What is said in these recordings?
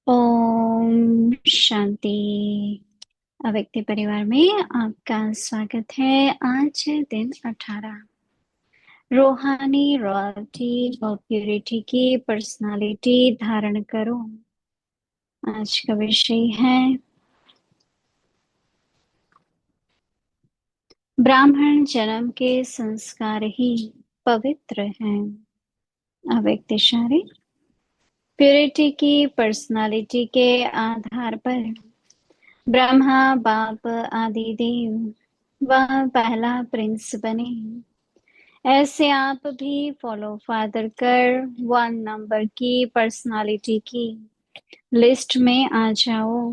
ओम शांति। अव्यक्ति परिवार में आपका स्वागत है। आज है दिन 18। रूहानी रॉयल्टी और प्यूरिटी की पर्सनालिटी धारण करो। आज का विषय है ब्राह्मण जन्म के संस्कार ही पवित्र हैं। अव्यक्त शारी प्यूरिटी की पर्सनालिटी के आधार पर ब्रह्मा बाप आदि देव वह पहला प्रिंस बने। ऐसे आप भी फॉलो फादर कर 1 नंबर की पर्सनालिटी की लिस्ट में आ जाओ,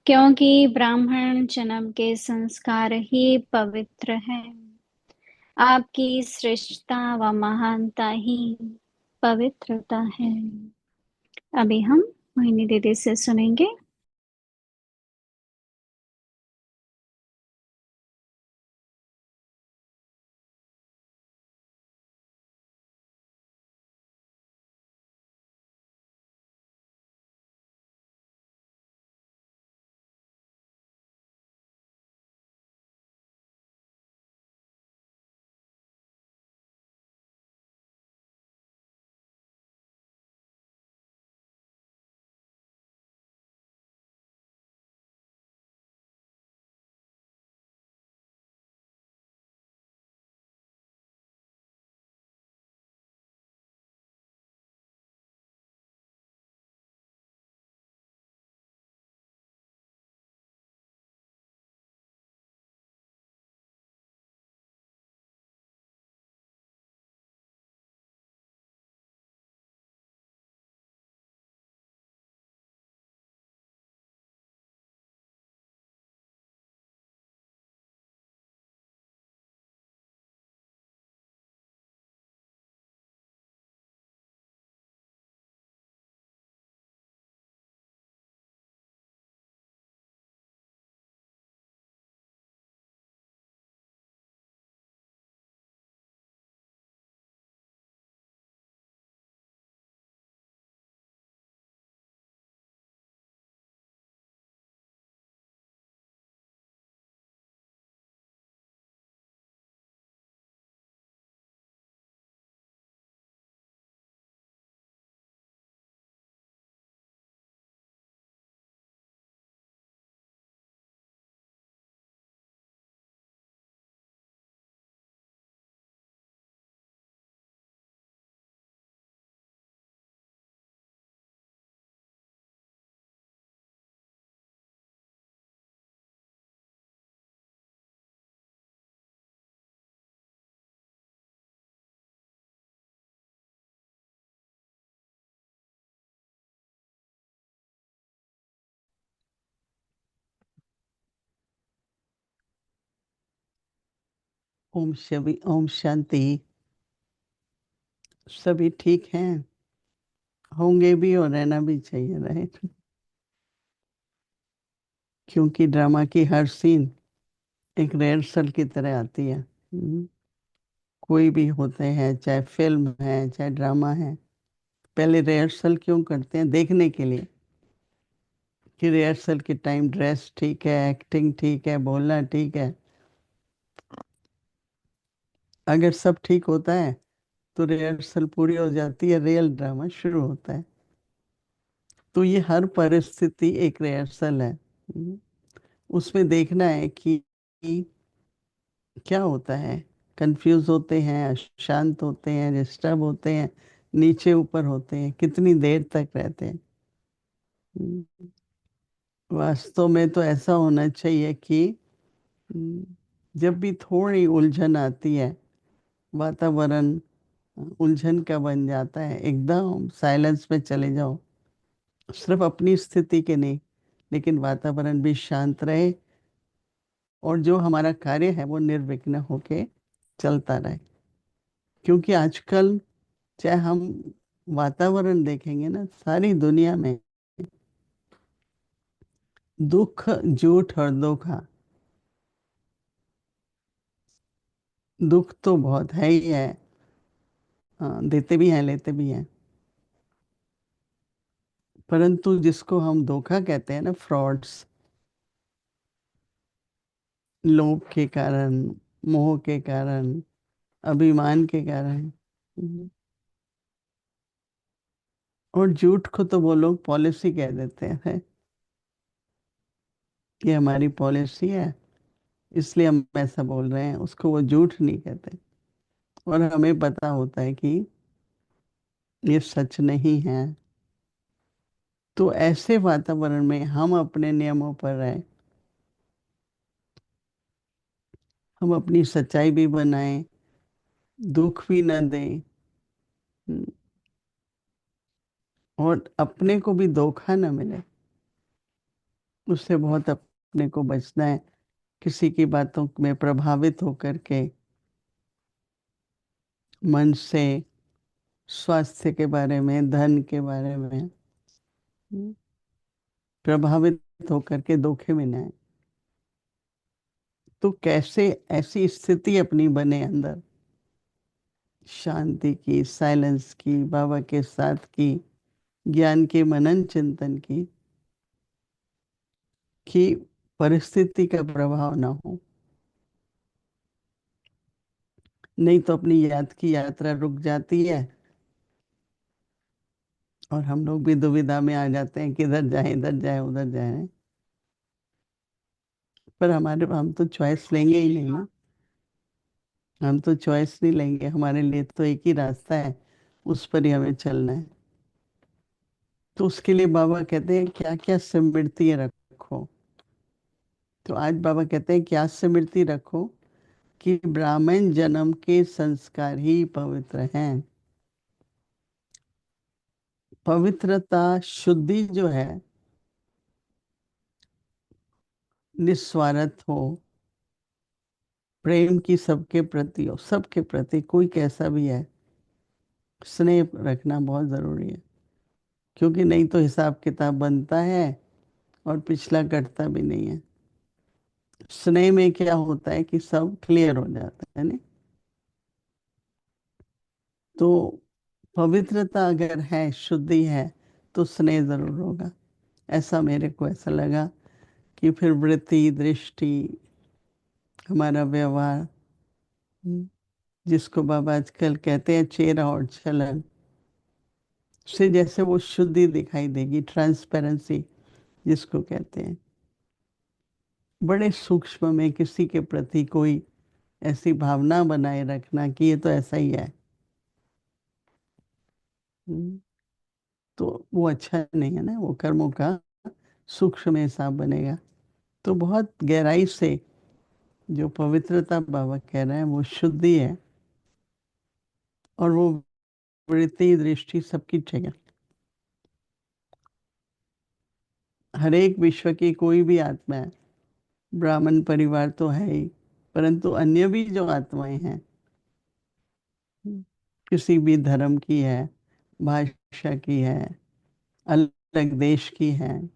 क्योंकि ब्राह्मण जन्म के संस्कार ही पवित्र है। आपकी श्रेष्ठता व महानता ही पवित्रता है। अभी हम मोहिनी दीदी से सुनेंगे। ओम शांति। सभी ठीक हैं, होंगे भी और रहना भी चाहिए, राइट? क्योंकि ड्रामा की हर सीन एक रिहर्सल की तरह आती है। कोई भी होते हैं, चाहे फिल्म है चाहे ड्रामा है, पहले रिहर्सल क्यों करते हैं? देखने के लिए कि रिहर्सल के टाइम ड्रेस ठीक है, एक्टिंग ठीक है, बोलना ठीक है। अगर सब ठीक होता है तो रिहर्सल पूरी हो जाती है, रियल ड्रामा शुरू होता है। तो ये हर परिस्थिति एक रिहर्सल है। उसमें देखना है कि क्या होता है। कंफ्यूज होते हैं, शांत होते हैं, डिस्टर्ब होते हैं, नीचे ऊपर होते हैं, कितनी देर तक रहते हैं। वास्तव में तो ऐसा होना चाहिए कि जब भी थोड़ी उलझन आती है, वातावरण उलझन का बन जाता है, एकदम साइलेंस में चले जाओ। सिर्फ अपनी स्थिति के नहीं, लेकिन वातावरण भी शांत रहे और जो हमारा कार्य है वो निर्विघ्न होके चलता रहे। क्योंकि आजकल चाहे हम वातावरण देखेंगे ना, सारी दुनिया में दुख, झूठ और धोखा। दुख तो बहुत है ही है, हाँ, देते भी हैं लेते भी हैं। परंतु जिसको हम धोखा कहते हैं ना, फ्रॉड्स, लोभ के कारण, मोह के कारण, अभिमान के कारण, और झूठ को तो वो लोग पॉलिसी कह देते हैं। ये हमारी पॉलिसी है, इसलिए हम ऐसा बोल रहे हैं, उसको वो झूठ नहीं कहते। और हमें पता होता है कि ये सच नहीं है। तो ऐसे वातावरण में हम अपने नियमों पर रहें, हम अपनी सच्चाई भी बनाएं, दुख भी न दें, और अपने को भी धोखा न मिले, उससे बहुत अपने को बचना है। किसी की बातों में प्रभावित होकर के मन से स्वास्थ्य के बारे में, धन के बारे में प्रभावित होकर के धोखे में न आए। तो कैसे ऐसी स्थिति अपनी बने अंदर, शांति की, साइलेंस की, बाबा के साथ की, ज्ञान के, मनन चिंतन की, कि परिस्थिति का प्रभाव ना हो। नहीं तो अपनी याद की यात्रा रुक जाती है और हम लोग भी दुविधा में आ जाते हैं, किधर जाएं, इधर जाएं, उधर जाएं। पर हम तो चॉइस लेंगे ही नहीं ना। हम तो चॉइस नहीं लेंगे, हमारे लिए तो एक ही रास्ता है, उस पर ही हमें चलना है। तो उसके लिए बाबा कहते हैं क्या क्या स्मृति रखो। तो आज बाबा कहते हैं क्या स्मृति रखो, कि ब्राह्मण जन्म के संस्कार ही पवित्र हैं। पवित्रता, शुद्धि जो है, निस्वार्थ हो, प्रेम की सबके प्रति हो, सबके प्रति, कोई कैसा भी है, स्नेह रखना बहुत जरूरी है। क्योंकि नहीं तो हिसाब किताब बनता है और पिछला कटता भी नहीं है। स्नेह में क्या होता है कि सब क्लियर हो जाता है ना। तो पवित्रता अगर है, शुद्धि है, तो स्नेह जरूर होगा। ऐसा मेरे को ऐसा लगा कि फिर वृत्ति, दृष्टि, हमारा व्यवहार, जिसको बाबा आजकल कहते हैं चेहरा और चलन, से जैसे वो शुद्धि दिखाई देगी, ट्रांसपेरेंसी जिसको कहते हैं। बड़े सूक्ष्म में किसी के प्रति कोई ऐसी भावना बनाए रखना कि ये तो ऐसा ही है, हम्म, तो वो अच्छा नहीं है ना। वो कर्मों का सूक्ष्म हिसाब बनेगा। तो बहुत गहराई से जो पवित्रता बाबा कह रहे हैं वो शुद्धि है, और वो वृत्ति, दृष्टि सबकी चाहिए। हर एक विश्व की कोई भी आत्मा है, ब्राह्मण परिवार तो है ही, परंतु अन्य भी जो आत्माएं हैं, किसी भी धर्म की है, भाषा की है, अलग देश की है,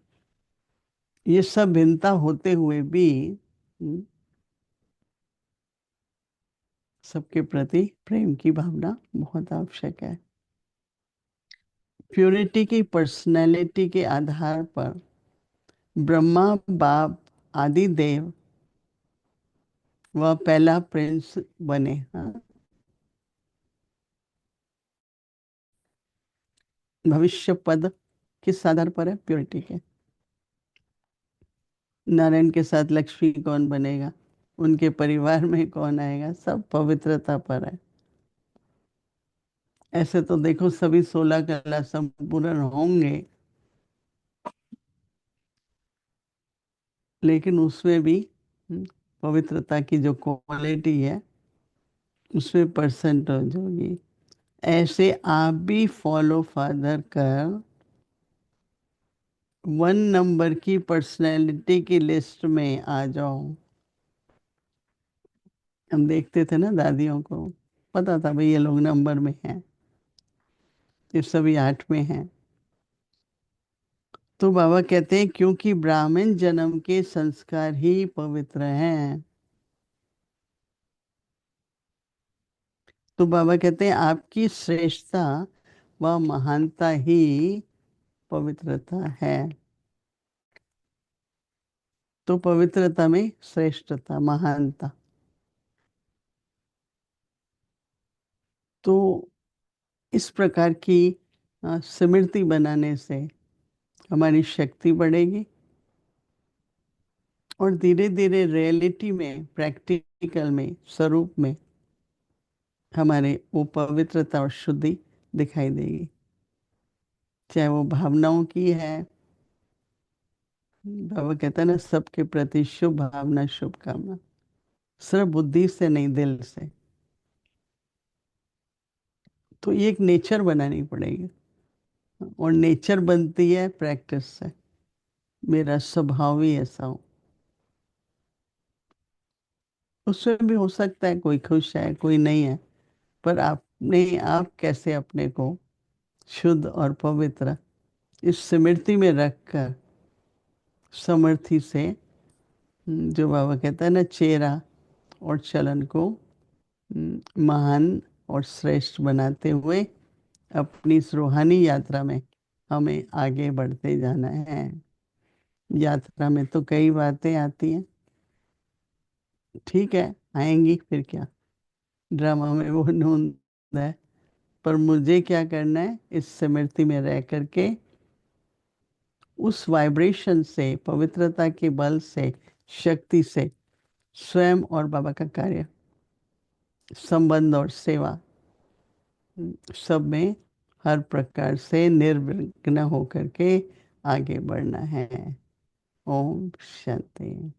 ये सब भिन्नता होते हुए भी सबके प्रति प्रेम की भावना बहुत आवश्यक है। प्योरिटी की पर्सनैलिटी के आधार पर ब्रह्मा बाप आदि देव वह पहला प्रिंस बने। हाँ, भविष्य पद किस आधार पर है? प्योरिटी के। नारायण के साथ लक्ष्मी कौन बनेगा, उनके परिवार में कौन आएगा, सब पवित्रता पर है। ऐसे तो देखो सभी 16 कला संपूर्ण होंगे, लेकिन उसमें भी पवित्रता की जो क्वालिटी है, उसमें परसेंटेज होगी। ऐसे आप भी फॉलो फादर कर 1 नंबर की पर्सनैलिटी की लिस्ट में आ जाओ। हम देखते थे ना दादियों को, पता था भाई ये लोग नंबर में हैं, ये सभी 8 में हैं। तो बाबा कहते हैं क्योंकि ब्राह्मण जन्म के संस्कार ही पवित्र हैं। तो बाबा कहते हैं आपकी श्रेष्ठता व महानता ही पवित्रता है। तो पवित्रता में श्रेष्ठता, महानता। तो इस प्रकार की स्मृति बनाने से हमारी शक्ति बढ़ेगी और धीरे धीरे रियलिटी में, प्रैक्टिकल में, स्वरूप में हमारे वो पवित्रता और शुद्धि दिखाई देगी। चाहे वो भावनाओं की है, बाबा कहता है ना, सबके प्रति शुभ भावना, शुभकामना, सिर्फ बुद्धि से नहीं, दिल से। तो ये एक नेचर बनानी पड़ेगी और नेचर बनती है प्रैक्टिस से। मेरा स्वभाव ही ऐसा हो। उसमें भी हो सकता है कोई खुश है, कोई नहीं है, पर आप कैसे अपने को शुद्ध और पवित्र इस स्मृति में रखकर समर्थी से, जो बाबा कहता है ना, चेहरा और चलन को महान और श्रेष्ठ बनाते हुए अपनी इस रूहानी यात्रा में हमें आगे बढ़ते जाना है। यात्रा में तो कई बातें आती हैं, ठीक है, आएंगी, फिर क्या, ड्रामा में वो नून है। पर मुझे क्या करना है, इस स्मृति में रह करके उस वाइब्रेशन से, पवित्रता के बल से, शक्ति से स्वयं और बाबा का कार्य, संबंध और सेवा, सब में हर प्रकार से निर्विघ्न होकर के आगे बढ़ना है। ओम शांति।